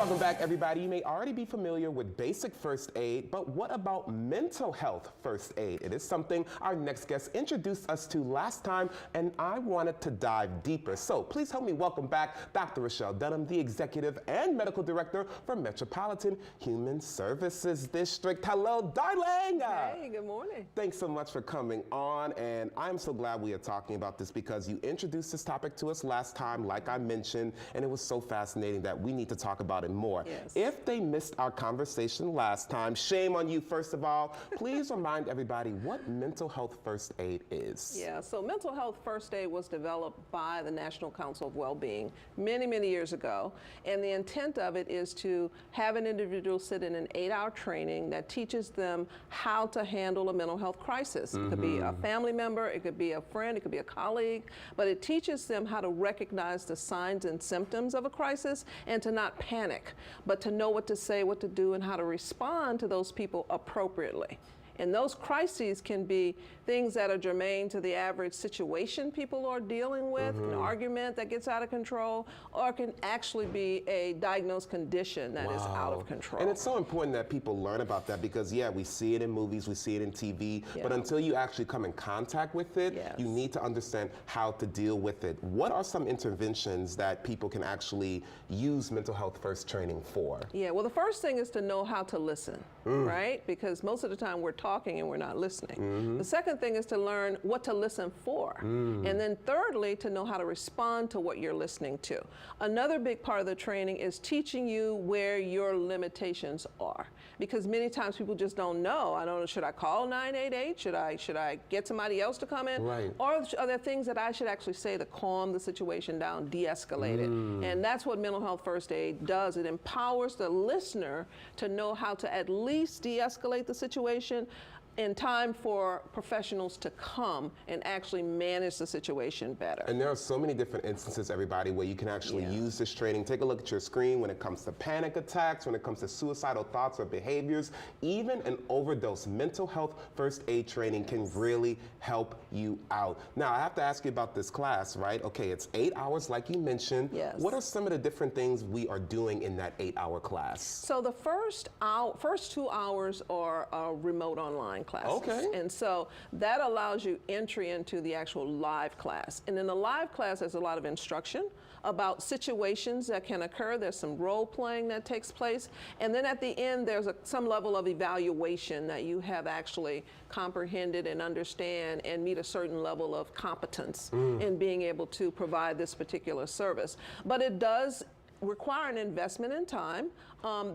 Welcome back, everybody. You may already be familiar with basic first aid, but what about mental health first aid? It is something our next guest introduced us to last time, and I wanted to dive deeper. So please help me welcome back Dr. Rochelle Dunham, the Executive and Medical Director for Metropolitan Human Services District. Hello, darling! Hey, good morning. Thanks so much for coming on, and I'm so glad we are talking about this because you introduced this topic to us last time, like I mentioned, and it was so fascinating that we need to talk about it more. Yes. If they missed our conversation last time, shame on you, first of all. Please remind everybody what mental health first aid is. Yeah, so mental health first aid was developed by the National Council of Wellbeing many, many years ago. And the intent of it is to have an individual sit in an 8-hour training that teaches them how to handle a mental health crisis. It could be a family member, it could be a friend, it could be a colleague, but it teaches them how to recognize the signs and symptoms of a crisis and to not panic, but to know what to say, what to do, and how to respond to those people appropriately. And those crises can be things that are germane to the average situation people are dealing with, an argument that gets out of control, or it can actually be a diagnosed condition that is out of control. And it's so important that people learn about that because, yeah, we see it in movies, we see it in TV, Yeah. but until you actually come in contact with it, Yes. you need to understand how to deal with it. What are some interventions that people can actually use mental health first training for? Yeah, well, the first thing is to know how to listen, right? Because most of the time we're talking and we're not listening. The second thing is to learn what to listen for. And then thirdly, to know how to respond to what you're listening to. Another big part of the training is teaching you where your limitations are. Because many times people just don't know. I don't know, should I call 988? Should I get somebody else to come in? Right. Or are there things that I should actually say to calm the situation down, de-escalate it? And that's what mental health first aid does. It empowers the listener to know how to at least de-escalate the situation in time for professionals to come and actually manage the situation better. And there are so many different instances, everybody, where you can actually use this training. Take a look at your screen when it comes to panic attacks, when it comes to suicidal thoughts or behaviors, even an overdose. Mental health first aid training can really help you out. Now, I have to ask you about this class, right? Okay, it's 8 hours like you mentioned. Yes. What are some of the different things we are doing in that 8-hour class? So the first 2 hours are remote online classes. Okay. And so that allows you entry into the actual live class. And in the live class, there's a lot of instruction about situations that can occur. There's some role playing that takes place. And then at the end, there's some level of evaluation that you have actually comprehended and understand and meet a certain level of competence in being able to provide this particular service. But it does require an investment in time.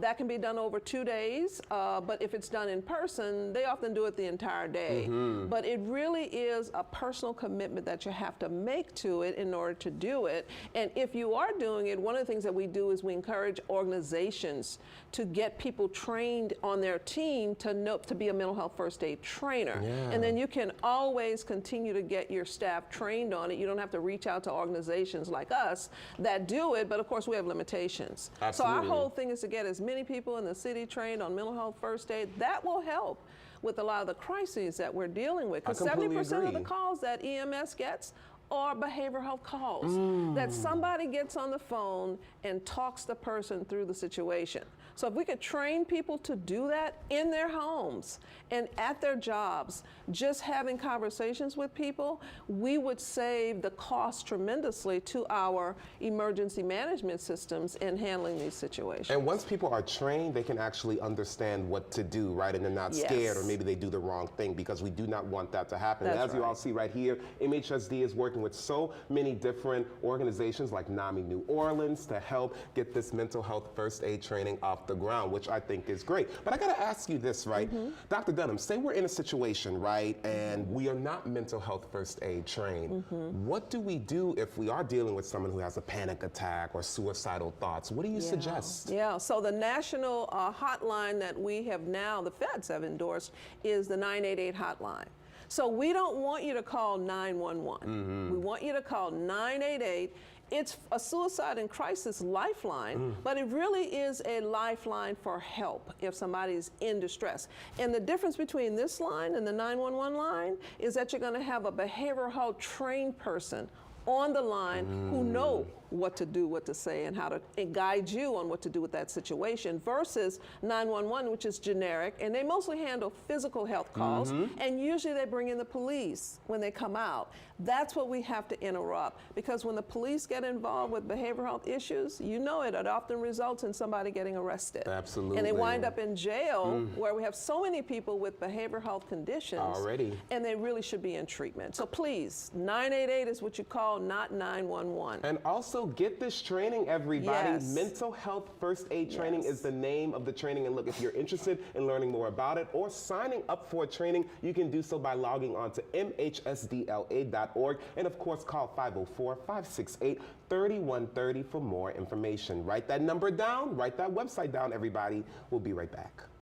That can be done over 2 days, but if it's done in person, they often do it the entire day. But it really is a personal commitment that you have to make to it in order to do it. And if you are doing it, one of the things that we do is we encourage organizations to get people trained on their team to be a mental health first aid trainer. And then you can always continue to get your staff trained on it. You don't have to reach out to organizations like us that do it, but of course we have limitations. Absolutely. So our whole thing is to get as many people in the city trained on mental health first aid. That will help with a lot of the crises that we're dealing with. Because 70% of the calls that EMS gets are behavioral health calls. That somebody gets on the phone and talks the person through the situation. So if we could train people to do that in their homes and at their jobs, just having conversations with people, we would save the cost tremendously to our emergency management systems in handling these situations. And once people are trained, they can actually understand what to do, right? And they're not scared, or maybe they do the wrong thing, because we do not want that to happen. That's As you all see right here, MHSD is working with so many different organizations like NAMI New Orleans to help get this mental health first aid training off the ground, which I think is great. But I gotta ask you this, right? Dr. Dunham, say we're in a situation, right, and we are not mental health first aid trained. What do we do if we are dealing with someone who has a panic attack or suicidal thoughts? What do you suggest? Yeah, so the national hotline that we have now, the feds have endorsed, is the 988 hotline. So we don't want you to call 911. We want you to call 988. It's a suicide and crisis lifeline, but it really is a lifeline for help if somebody's in distress. And the difference between this line and the 911 line is that you're going to have a behavioral health trained person on the line who know what to do, what to say, and how to guide you on what to do with that situation versus 911, which is generic, and they mostly handle physical health calls, and usually they bring in the police when they come out. That's what we have to interrupt, because when the police get involved with behavioral health issues, you know it often results in somebody getting arrested. Absolutely. And they wind up in jail where we have so many people with behavioral health conditions Already. and they really should be in treatment. So please, 988 is what you call, not 911. And also get this training, everybody. Yes. Mental health first aid training Yes. is the name of the training. And look, if you're interested in learning more about it or signing up for a training, you can do so by logging on to mhsdla.org. And of course, call 504-568-3130 for more information. Write that number down, write that website down, everybody. We'll be right back.